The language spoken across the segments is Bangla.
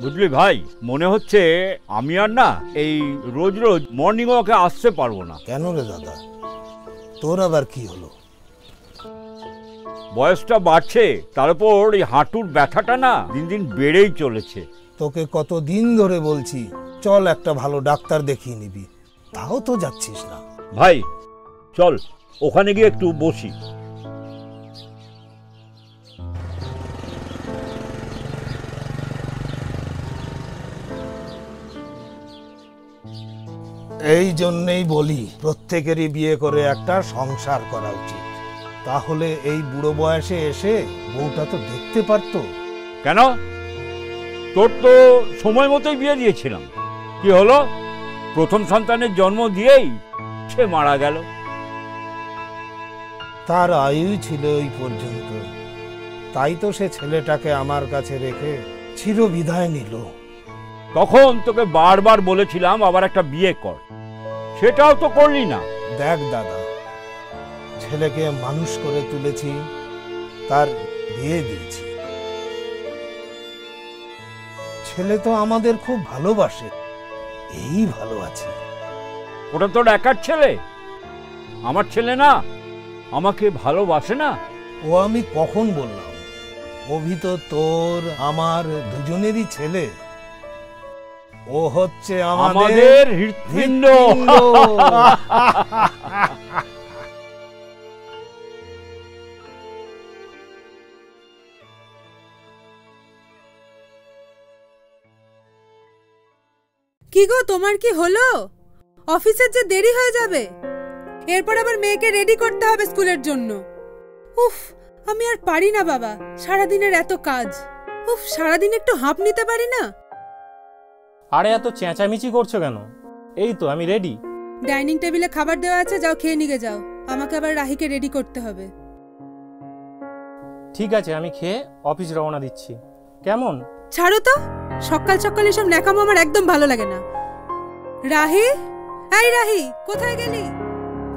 বুঝলি ভাই, মনে হচ্ছে আমি আর না এই রোজ রোজ মর্নিং ওয়াকে আসতে পারবো না। কেন রে দাদা, তোর আবার কি হলো? বয়সটা বাড়ছে, তারপর এই হাঁটুর ব্যথাটা না দিন দিন বেড়েই চলেছে। তোকে কতদিন ধরে বলছি চল একটা ভালো ডাক্তার দেখিয়ে নিবি, তাও তো যাচ্ছিস না। ভাই চল ওখানে গিয়ে একটু বসি। এই জন্যই বলি প্রত্যেকেরই বিয়ে করে একটা সংসার করা উচিত, তাহলে এই বুড়ো বয়সে এসে বউটা তো দেখতে পারতো। কেন? তোর তো সময় মতোই বিয়ে দিয়েছিলাম, কি হলো? প্রথম সন্তানের জন্ম দিয়েই সে মারা গেল। তার আয়ু ছিল ওই পর্যন্ত, তাই তো সে ছেলেটাকে আমার কাছে রেখে চিরবিদায় নিল। তখন তোকে বারবার বলেছিলাম আবার একটা বিয়ে কর, সেটাও তো করলি না। দেখ দাদা, ছেলেকে মানুষ করে তুলেছি, তার বিয়ে দিয়েছি। ছেলে তো আমাদের খুব ভালোবাসে, এই ভালো আছি। ওটা তোর একার ছেলে, আমার ছেলে না, আমাকে ভালোবাসে না। ও আমি কখন বললাম? অভি তো তোর আমার দুজনেরই ছেলে, ও হচ্ছে আমাদের হৃৎপিণ্ড। কি গো, তোমার কি হলো? অফিসের যে দেরি হয়ে যাবে, এরপর আবার মেয়েকে রেডি করতে হবে স্কুলের জন্য। উফ, আমি আর পারি না বাবা, সারাদিনের এত কাজ। উফ, সারাদিন একটু হাঁপ নিতে পারি না। আরে এত চেঁচামেচি করছো কেন? এই তো আমি রেডি। ডাইনিং টেবিলে খাবার দেওয়া আছে, যাও খেয়ে নিয়ে যাও। আমাকে আবার রাহিকে রেডি করতে হবে। ঠিক আছে, আমি খেয়ে অফিস রওনা দিচ্ছি। কেমন? ছাড়ো তো, সকাল সকাল এসব ন্যাকামো আমার একদম ভালো লাগে না। রাহি, এই রাহি, কোথায় গেলি?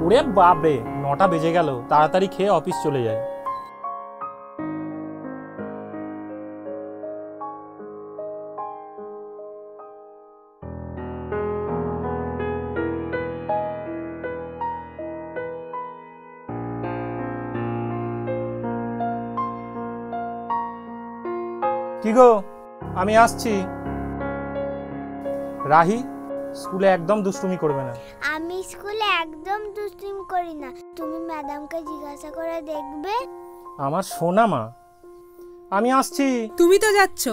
ওরে বাপরে, 9টা বেজে গেল, তাড়াতাড়ি খেয়ে অফিস চলে যায়। কি গো, আমি আসছি। রাহি, স্কুলে একদম দুষ্টুমি করবে না। আমি স্কুলে একদম দুষ্টুমি করি না, তুমি ম্যাডামকে জিজ্ঞাসা করে দেখবে। আমার সোনা মা, আমি আসছি। তুমি তো যাচ্ছ,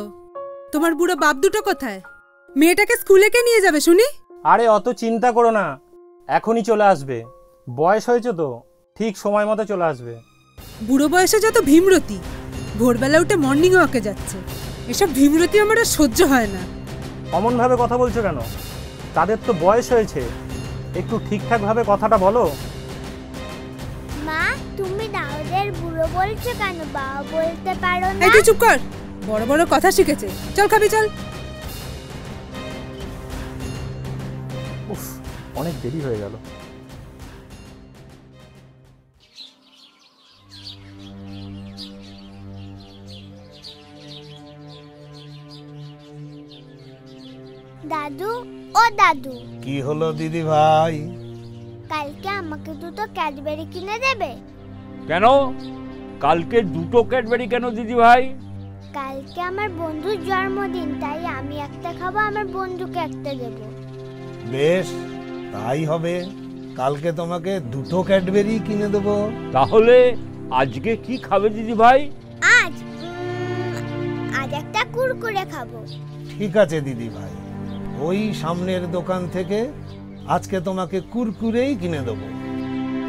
তোমার বুড়ো বাপ দুটো কোথায়? মেয়েটাকে স্কুলে কে নিয়ে যাবে শুনি? আরে অত চিন্তা করো না, এখনই চলে আসবে। বয়স হয়েছে তো, ঠিক সময় মতো চলে আসবে। বুড়ো বয়সে যত ভীমরতি, ভোরবেলা উঠে মর্নিং ওয়াকে যাচ্ছে, এসব ভীমরতি আমার আর সহ্য হয় না। অমন ভাবে কথা বলছো কেন? তাদের তো বয়স হয়েছে, একটু ঠিকঠাক ভাবে কথাটা বলো। মা, তুমি দাউদের বুড়ো বলছো কেন? বাবা বলতে পারো না? এই তুই চুপ কর, বড় বড় কথা শিখেছে। চল খাবি, চল। উফ, অনেক দেরি হয়ে গেল। দাদু, ও দাদু। কি হলো দিদি ভাই? কালকে আমাকে দুটো ক্যাডবেরি কিনে দেবে? কেন? কালকে দুটো ক্যাডবেরি কেন দিদি ভাই? কালকে আমার বন্ধুর জন্মদিন, তাই আমি একটা খাবো, আমার বন্ধুকে একটা দেবো। বেশ, তাই হবে। কালকে তোমাকে দুটো ক্যাডবেরি কিনে দেবো। তাহলে আজকে কি খাবে দিদি ভাই? আজ একটা কুরকুরে খাবো। ঠিক আছে দিদি ভাই, ওই সামনের দোকান থেকে আজকে তোমাকে কুরকুরেই কিনে দেবো।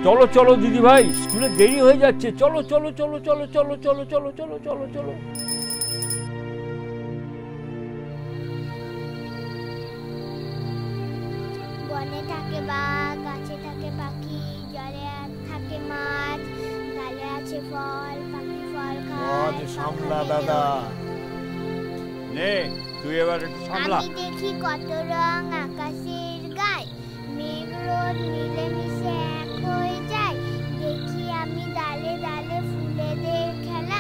চলো চলো দিদি ভাই, স্কুলে দেরি হয়ে যাচ্ছে। চলো চলো চলো চলো চলো চলো চলো চলো চলো চলো। বনে থাকে বাঘ, গাছে থাকে পাখি, জলে থাকে মাছ, ডালে আছে ফল, পাখি ফল খায়। সামলা দাদা, নে তুই এবার একটু সামলা। আমি দেখি কত রং আকাশের গায়ে, মেঘ রোদ মিলেমিশে এক হয়ে যায়। দেখি আমি ডালে ডালে ফুলেদের খেলা,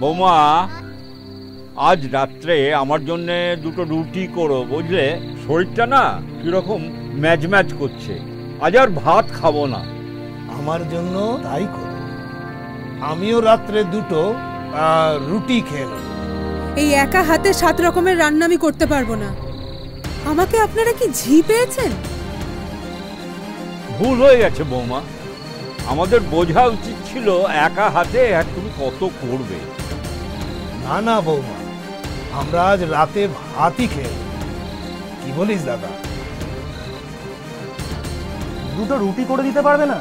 বৌমা, আজ রাত্রে আমার জন্য দুটো রুটি করো, বুঝলে? শরীরটা না কিরকম ম্যাচ ম্যাচ করছে, আজ আর ভাত খাবো না। আমার জন্য তাই করো, আমিও রাত্রে দুটো রুটি খেয়ে নেব। এই একা হাতে 7 রকমের রান্না আমি করতে পারবো না। আমাকে আপনারা কি ঝি পেয়েছেন? ভুল হয়ে গেছে বৌমা, আমাদের বোঝা উচিত ছিল একা হাতে আর তুমি কত করবে। না না বৌমা, আমরা আজ রাতে ভাতই খেয়ে নেব। কি বলিস দাদা? দুটো রুটি করে দিতে পারবে না?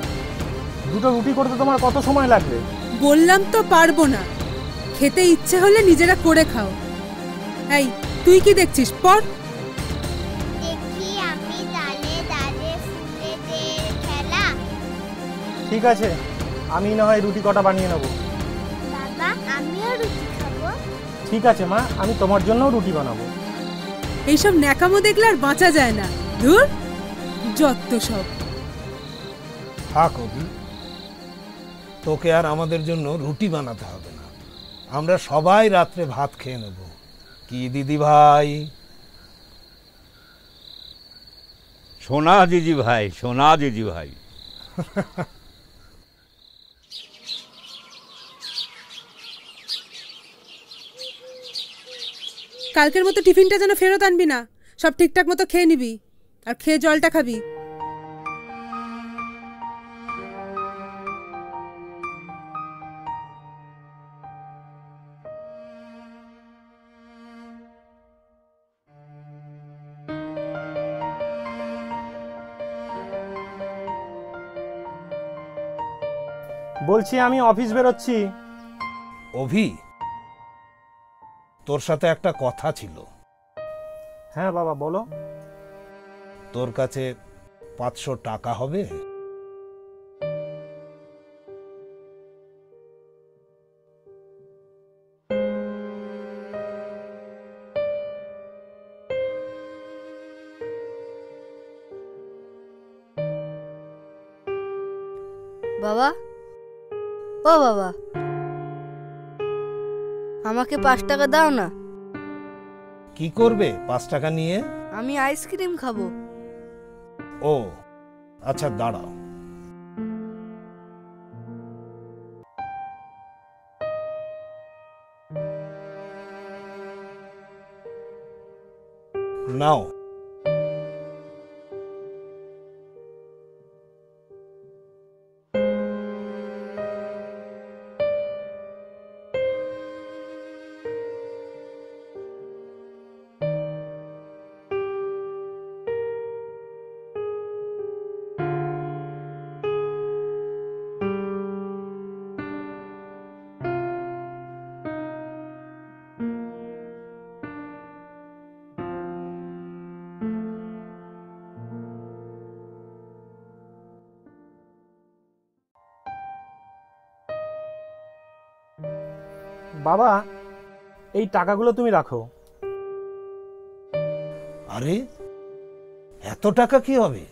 দুটো রুটি করতে তোমার কত সময় লাগবে? বললাম তো পারবো না। খেতে ইচ্ছে হলে নিজেরা করে খাও। এই তুই কি দেখছিস? পড়। দেখি আমি দালে দালে ফুলেদের খেলা। ঠিক আছে, আমি না হয় রুটি কটা বানিয়ে নেবো। বাবা, আমিও রুটি খাবো। ঠিক আছে মা, আমি তোমার জন্যও রুটি বানাবো। এইসব ন্যাকামো দেখলে আর বাঁচা যায় না। ধুর, যত সব। থাক অভি, তোকে আর আমাদের জন্য রুটি বানাতে হবে না, আমরা সবাই রাত্রে ভাত খেয়ে নেব। কি দিদি ভাই? সোনা দিদি ভাই, সোনা দিদি ভাই। কালকের মতো টিফিনটা যেন ফেরত আনবি না। সব ঠিকঠাক মতো খেয়ে নিবি, আর খেয়ে জলটা খাবি। বলছি আমি অফিস বেরোচ্ছি। অভি, তোর সাথে একটা কথা ছিল। হ্যাঁ বাবা, বলো। তোর কাছে 500 টাকা হবে? বাবা, ও বাবা, আমাকে 5 টাকা দাও না। কি করবে 5 টাকা নিয়ে? আমি আইসক্রিম খাবো। ও আচ্ছা, দাঁড়াও। নাও। বাবা, এই টাকাগুলো তুমি রাখো। আরে এত টাকা কি হবে?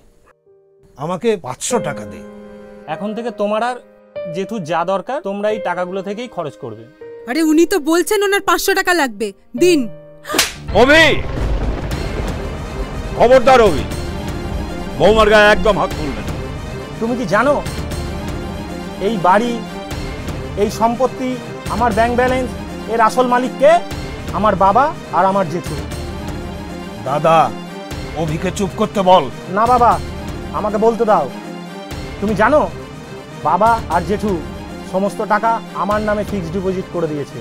আমাকে 500 টাকা দে। এখন থেকে তোমার আর জেঠু যা দরকার তোমরা এই টাকাগুলো থেকেই খরচ করবে। আরে উনি তো বলছেন ওনার 500 টাকা লাগবে, দিন। অভি, খবরদার অভি, বৌমার গায়ে একদম হাত তুলবেন। তুমি কি জানো এই বাড়ি, এই সম্পত্তি, আমার ব্যাংক ব্যালেন্স, এর আসল মালিক কে? আমার বাবা আর আমার জেঠু। দাদা, অভিকে চুপ করতে বল। না বাবা, আমাকে বলতে দাও। তুমি জানো বাবা আর জেঠু সমস্ত টাকা আমার নামে ফিক্সড ডিপোজিট করে দিয়েছে।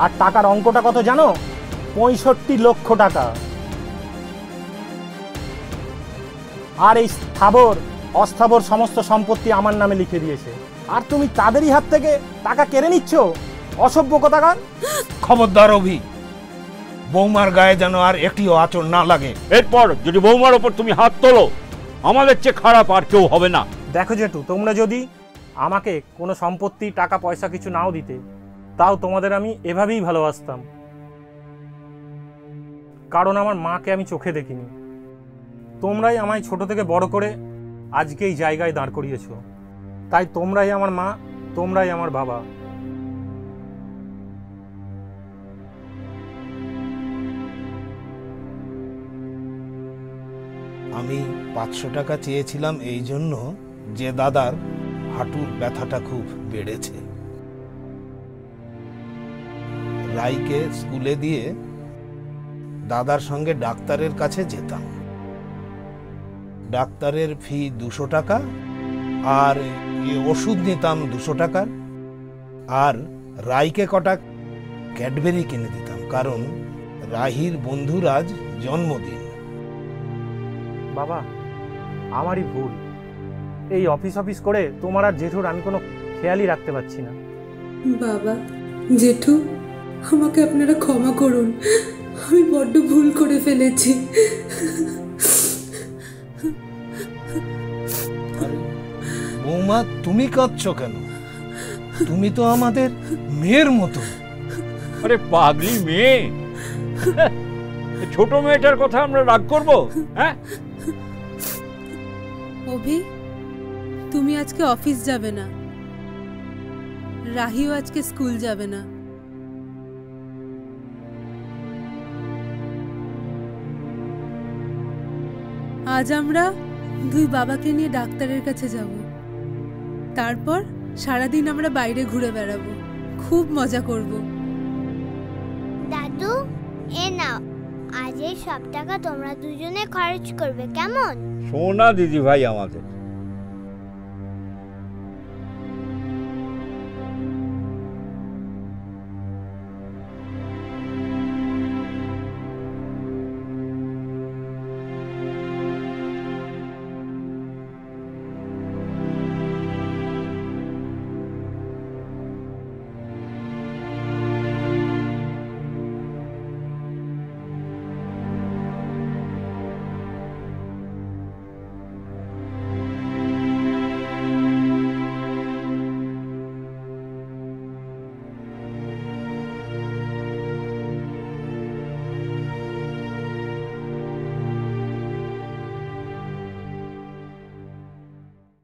আর টাকার অঙ্কটা কত জানো? 65 লক্ষ টাকা। আর এই স্থাবর অস্থাবর সমস্ত সম্পত্তি আমার নামে লিখে দিয়েছে। আর তুমি তাদেরই হাত থেকে টাকা কেড়ে নিচ্ছ, অসভ্য কোথাকার। খবরদার অভি, বৌমার গায়ে যেন আর একটিও আঁচড় না লাগে। এরপর যদি বৌমার ওপর তুমি হাত তোলো, আমাদের চেয়ে খারাপ আর কেউ হবে না। দেখো জেঠু, তোমরা যদি আমাকে কোনো সম্পত্তি, টাকা পয়সা কিছু নাও দিতে, তাও তোমাদের আমি এভাবেই ভালোবাসতাম। কারণ আমার মাকে আমি চোখে দেখিনি। তোমরাই আমায় ছোট থেকে বড় করে আজকে এই জায়গায় দাঁড় করিয়েছো। তাই তোমরাই আমার মা, তোমরাই আমার বাবা। আমি 500 টাকা চেয়েছিলাম এই জন্য যে দাদার হাঁটুর ব্যথাটা খুব বেড়েছে। রাইকে স্কুলে দিয়ে দাদার সঙ্গে ডাক্তারের কাছে যেতাম। ডাক্তারের ফি 200 টাকা, আর ওষুধ নিতাম 200 টাকার, আর রাইকে কটা ক্যাডবেরি কিনে দিতাম, কারণ রাহির বন্ধুর আজ জন্মদিন। বাবা, আমারই ভুল। এই অফিস করে তোমার আর জেঠুর আমি কোনো খেয়ালই রাখতে পারছি না। বাবা, জেঠু, আমাকে আপনারা ক্ষমা করুন, আমি বড্ড ভুল করে ফেলেছি। বৌমা, তুমি কাঁদছো কেন? তুমি তো আমাদের মেয়ের মতো। আরে পাগলি মেয়ে, ছোট মেয়েটার কথা আমরা রাগ করব? হ্যাঁ, অভি, তুমি আজকে অফিস যাবে না, রাহিও আজকে স্কুল যাবে না। আজ আমরা দুই বাবাকে নিয়ে ডাক্তারের কাছে যাব, তারপর সারাদিন আমরা বাইরে ঘুরে বেড়াবো, খুব মজা করব। দাদু, এ নাও, আজ এই সব টাকা তোমরা দুজনে খরচ করবে, কেমন? সোনা দিদি ভাই আমাদের।